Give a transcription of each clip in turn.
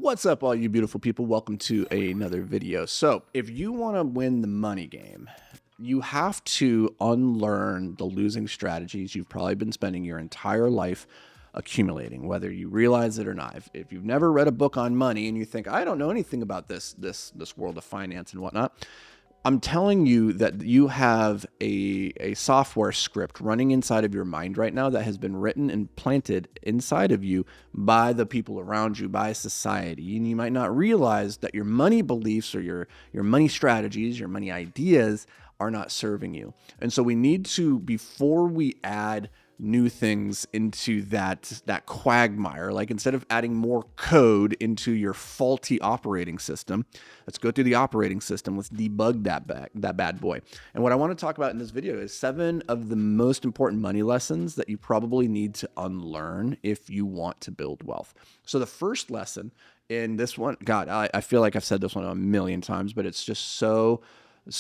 What's up, all you beautiful people? Welcome to another video. So if you want to win the money game, you have to unlearn the losing strategies you've probably been spending your entire life accumulating, whether you realize it or not. If you've never read a book on money and you think, I don't know anything about this world of finance and whatnot, I'm telling you that you have a software script running inside of your mind right now that has been written and planted inside of you by the people around you, by society. And you might not realize that your money beliefs or your money strategies, your money ideas are not serving you. And so we need to, before we add new things into that quagmire, like instead of adding more code into your faulty operating system, let's go through the operating system. Let's debug that bad boy. And what I want to talk about in this video is 7 of the most important money lessons that you probably need to unlearn if you want to build wealth. So the first lesson in this one, God, I feel like I've said this one a million times, but it's just so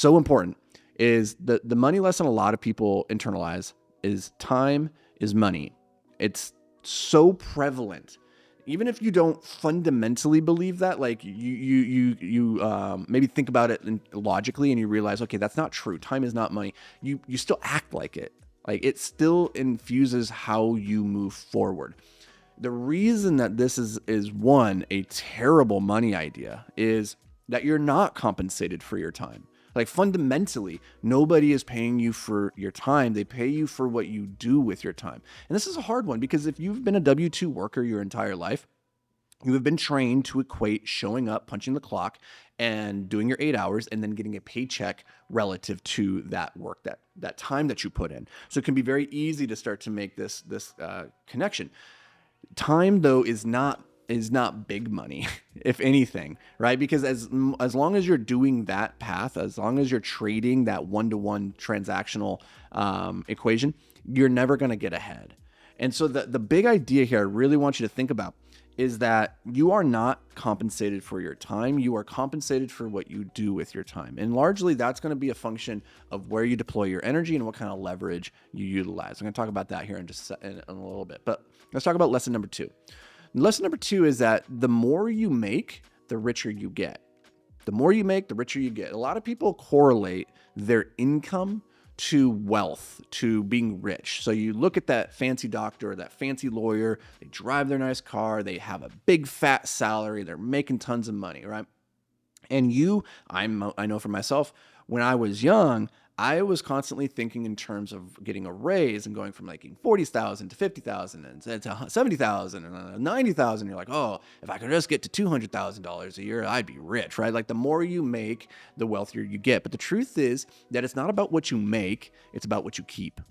important, is the money lesson a lot of people internalize is time is money. It's so prevalent. Even if you don't fundamentally believe that, like you maybe think about it logically and you realize, okay, that's not true. Time is not money. You still act like it. Like it still infuses how you move forward. The reason that this is one, a terrible money idea is that you're not compensated for your time. Like fundamentally, nobody is paying you for your time. They pay you for what you do with your time. And this is a hard one because if you've been a W-2 worker your entire life, you have been trained to equate showing up, punching the clock, and doing your 8 hours and then getting a paycheck relative to that work, that time that you put in. So it can be very easy to start to make this connection. Time, though, is not big money, if anything, right? Because as long as you're doing that path, as long as you're trading that one-to-one transactional equation, you're never going to get ahead. And so the big idea here I really want you to think about is that you are not compensated for your time. You are compensated for what you do with your time. And largely that's going to be a function of where you deploy your energy and what kind of leverage you utilize. I'm going to talk about that here in a little bit. But let's talk about lesson number 2. Lesson number 2 is that the more you make, the richer you get. The more you make, the richer you get. A lot of people correlate their income to wealth, to being rich. So you look at that fancy doctor or that fancy lawyer, they drive their nice car, they have a big fat salary, they're making tons of money, right? And I know for myself, when I was young, I was constantly thinking in terms of getting a raise and going from making $40,000 to $50,000 and to $70,000 and $90,000. You're like, oh, if I could just get to $200,000 a year, I'd be rich, right? Like the more you make, the wealthier you get. But the truth is that it's not about what you make, it's about what you keep.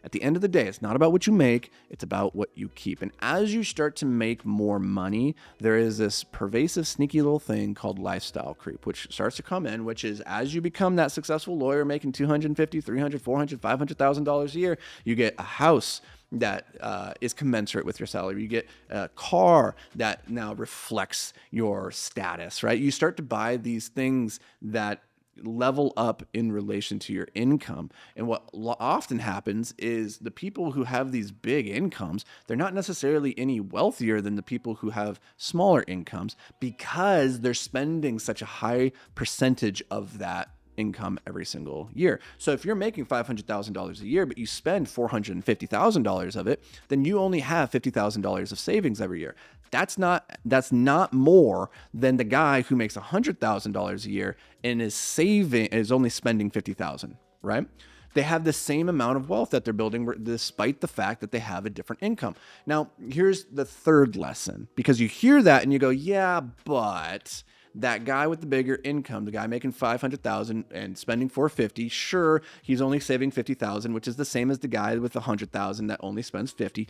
At the end of the day, it's not about what you make, it's about what you keep. And as you start to make more money, there is this pervasive, sneaky little thing called lifestyle creep, which starts to come in, which is as you become that successful lawyer making $250,000, $300,000, $400,000, $500,000 a year, you get a house that is commensurate with your salary. You get a car that now reflects your status, right? You start to buy these things that level up in relation to your income. And what often happens is the people who have these big incomes, they're not necessarily any wealthier than the people who have smaller incomes because they're spending such a high percentage of that income every single year. So if you're making $500,000 a year, but you spend $450,000 of it, then you only have $50,000 of savings every year. That's not more than the guy who makes $100,000 a year and is only spending $50,000, right? They have the same amount of wealth that they're building despite the fact that they have a different income. Now, here's the third lesson, because you hear that and you go, yeah, but that guy with the bigger income, the guy making $500,000 and spending $450,000, sure, he's only saving $50,000, which is the same as the guy with $100,000 that only spends $50,000.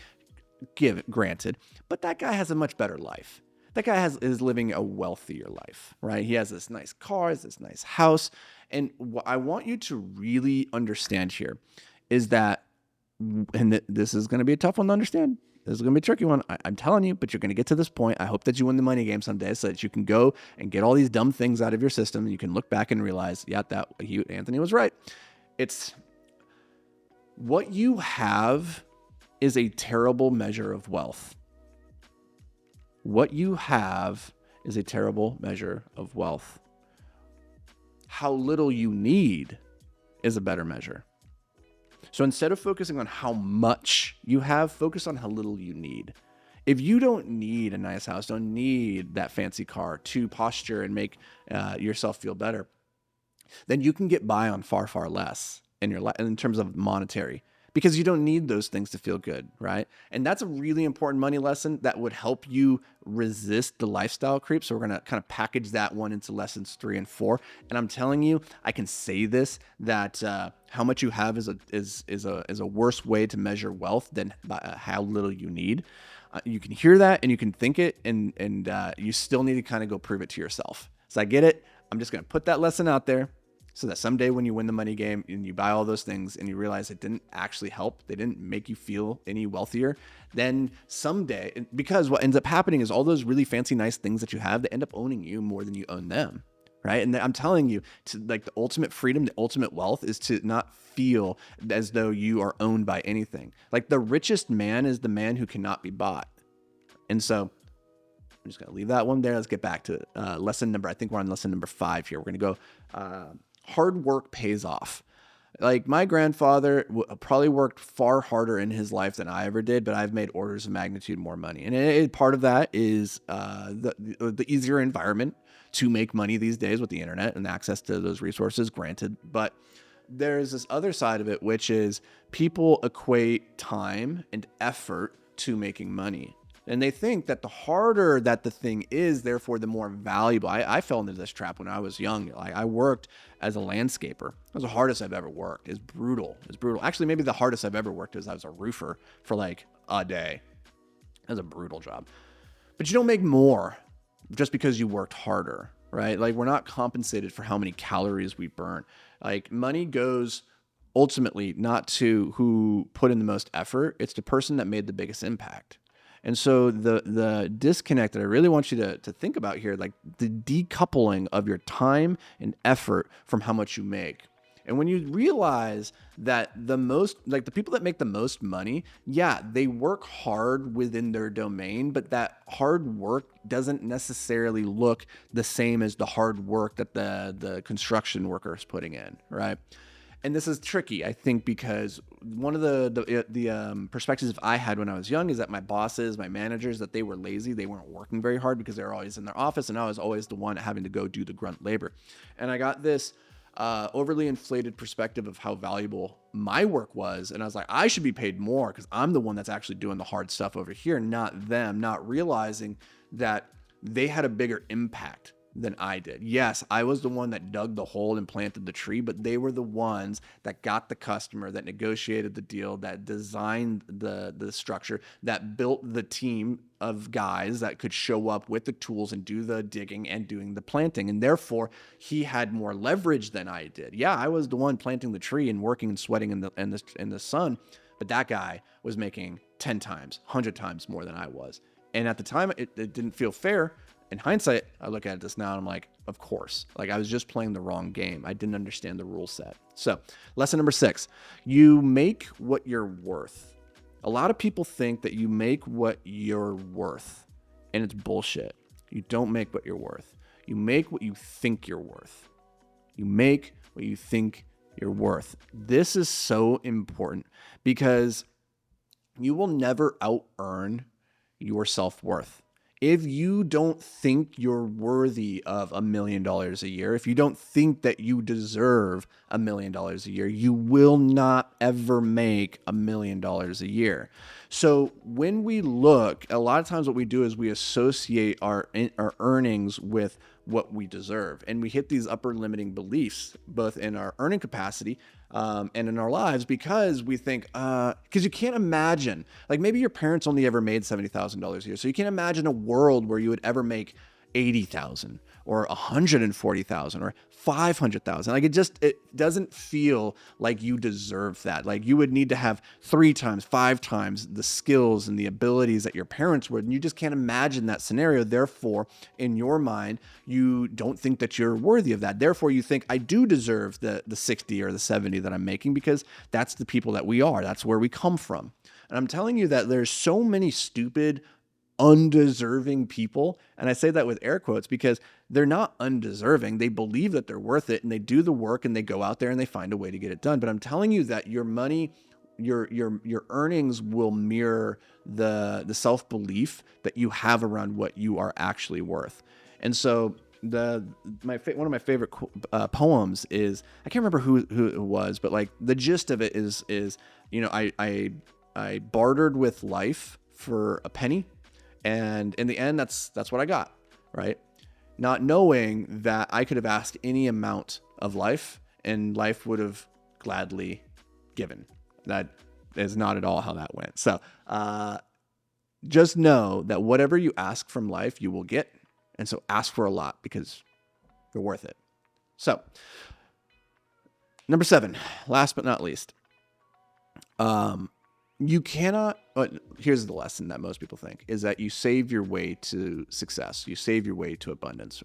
Granted, but that guy has a much better life. That guy is living a wealthier life, right? He has this nice car, this nice house. And what I want you to really understand here is that, and this is going to be a tough one to understand. This is going to be a tricky one. I'm telling you, but you're going to get to this point. I hope that you win the money game someday so that you can go and get all these dumb things out of your system. And you can look back and realize, yeah, Anthony was right. It's what you have is a terrible measure of wealth. What you have is a terrible measure of wealth. How little you need is a better measure. So instead of focusing on how much you have, focus on how little you need. If you don't need a nice house, don't need that fancy car to posture and make yourself feel better, then you can get by on far, far less in your life in terms of monetary, because you don't need those things to feel good, right? And that's a really important money lesson that would help you resist the lifestyle creep. So we're going to kind of package that one into lessons 3 and 4. And I'm telling you, I can say this, that how much you have is a worse way to measure wealth than how little you need. You can hear that and you can think it, and you still need to kind of go prove it to yourself. So I get it. I'm just going to put that lesson out there so that someday when you win the money game and you buy all those things and you realize it didn't actually help, they didn't make you feel any wealthier, then someday, because what ends up happening is all those really fancy, nice things that you have, they end up owning you more than you own them. Right. And I'm telling you, to like the ultimate freedom, the ultimate wealth is to not feel as though you are owned by anything. Like the richest man is the man who cannot be bought. And so I'm just going to leave that one there. Let's get back to lesson number, I think we're on lesson number 5 here. We're going to go hard work pays off. Like my grandfather probably worked far harder in his life than I ever did, but I've made orders of magnitude more money. And part of that is the easier environment to make money these days with the internet and access to those resources, granted. But there's this other side of it, which is people equate time and effort to making money. And they think that the harder that the thing is, therefore the more valuable. I fell into this trap when I was young. I worked as a landscaper. It was the hardest I've ever worked. It's brutal. It's brutal. Actually, maybe the hardest I've ever worked is I was a roofer for like a day. That was a brutal job. But you don't make more just because you worked harder, right? Like we're not compensated for how many calories we burn. Like money goes ultimately not to who put in the most effort. It's the person that made the biggest impact. And so the disconnect that I really want you to think about here, like the decoupling of your time and effort from how much you make. And when you realize that the people that make the most money, yeah, they work hard within their domain, but that hard work doesn't necessarily look the same as the hard work that the construction worker is putting in, right? And this is tricky, I think, because one of the perspectives I had when I was young is that my bosses, my managers, that they were lazy. They weren't working very hard because they were always in their office, and I was always the one having to go do the grunt labor. And I got this overly inflated perspective of how valuable my work was. And I was like, I should be paid more because I'm the one that's actually doing the hard stuff over here, not them, not realizing that they had a bigger impact than I did. Yes, I was the one that dug the hole and planted the tree, but they were the ones that got the customer, that negotiated the deal, that designed the structure, that built the team of guys that could show up with the tools and do the digging and doing the planting. And therefore, he had more leverage than I did. Yeah, I was the one planting the tree and working and sweating in the sun, but that guy was making 10 times, 100 times more than I was. And at the time, it didn't feel fair. In hindsight, I look at this now and I'm like, of course, like I was just playing the wrong game. I didn't understand the rule set. So lesson number 6, you make what you're worth. A lot of people think that you make what you're worth, and it's bullshit. You don't make what you're worth. You make what you think you're worth. You make what you think you're worth. This is so important because you will never out-earn your self-worth. If you don't think you're worthy of $1 million a year, if you don't think that you deserve $1 million a year, you will not ever make $1 million a year. So when we look, a lot of times what we do is we associate our earnings with what we deserve. And we hit these upper limiting beliefs, both in our earning capacity and in our lives, because we think, because you can't imagine, like maybe your parents only ever made $70,000 a year. So you can't imagine a world where you would ever make 80,000 or 140,000 or 500,000. Like it doesn't feel like you deserve that. Like you would need to have 3 times, 5 times the skills and the abilities that your parents would. And you just can't imagine that scenario. Therefore, in your mind, you don't think that you're worthy of that. Therefore, you think I do deserve the 60 or the 70 that I'm making because that's the people that we are. That's where we come from. And I'm telling you that there's so many stupid undeserving people. And I say that with air quotes because they're not undeserving. They believe that they're worth it and they do the work and they go out there and they find a way to get it done. But I'm telling you that your money, your earnings will mirror the self-belief that you have around what you are actually worth. And so one of my favorite poems is, I can't remember who it was, but like the gist of it is, you know, I bartered with life for a penny, and in the end, that's what I got, right? Not knowing that I could have asked any amount of life, and life would have gladly given. That is not at all how that went. So just know that whatever you ask from life, you will get. And so ask for a lot because you're worth it. So number 7, last but not least, you cannot, here's the lesson that most people think, is that you save your way to success. You save your way to abundance.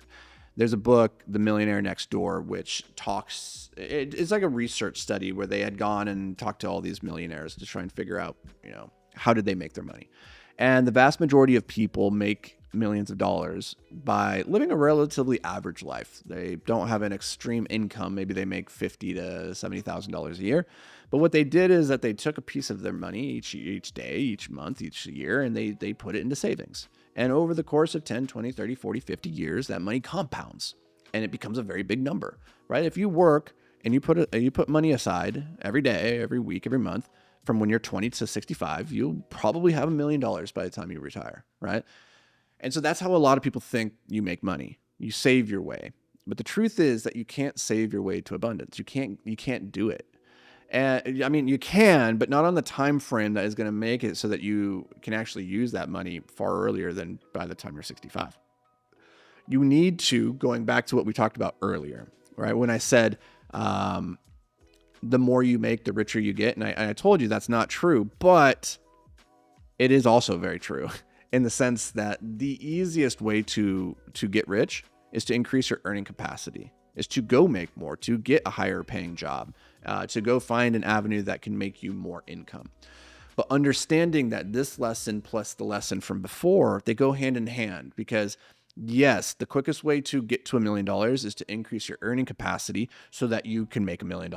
There's a book, The Millionaire Next Door, which talks, it's like a research study where they had gone and talked to all these millionaires to try and figure out, you know, how did they make their money? And the vast majority of people make millions of dollars by living a relatively average life. They don't have an extreme income. Maybe they make $50,000 to $70,000 a year. But what they did is that they took a piece of their money each day, each month, each year, and they put it into savings. And over the course of 10, 20, 30, 40, 50 years, that money compounds and it becomes a very big number, right? If you work and you put money aside every day, every week, every month, from when you're 20 to 65, you'll probably have $1 million by the time you retire, right? And so that's how a lot of people think you make money. You save your way. But the truth is that you can't save your way to abundance. You can't do it. And I mean, you can, but not on the time frame that is going to make it so that you can actually use that money far earlier than by the time you're 65. You need to, going back to what we talked about earlier, right? When I said, the more you make, the richer you get. And I told you that's not true, but it is also very true in the sense that the easiest way to get rich is to increase your earning capacity, is to go make more, to get a higher paying job, to go find an avenue that can make you more income. But understanding that this lesson plus the lesson from before, they go hand in hand, because yes, the quickest way to get to $1 million is to increase your earning capacity so that you can make $1 million,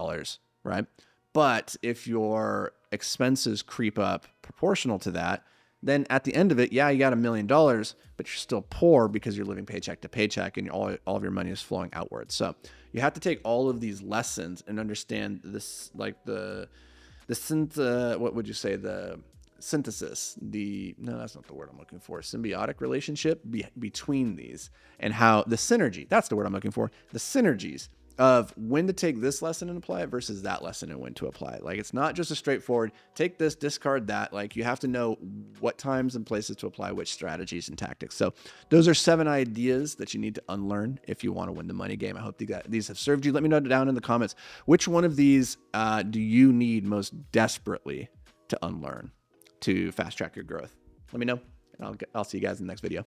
right? But if your expenses creep up proportional to that, then at the end of it, yeah, you got $1 million, but you're still poor because you're living paycheck to paycheck and all of your money is flowing outwards. So you have to take all of these lessons and understand this, like what would you say? The synthesis, no, that's not the word I'm looking for. Symbiotic relationship between these, and how the synergy, that's the word I'm looking for. The synergies of when to take this lesson and apply it versus that lesson and when to apply it. Like, it's not just a straightforward, take this, discard that. Like, you have to know what times and places to apply which strategies and tactics. So those are 7 ideas that you need to unlearn if you want to win the money game. I hope these have served you. Let me know down in the comments, which one of these do you need most desperately to unlearn to fast track your growth? Let me know, and I'll see you guys in the next video.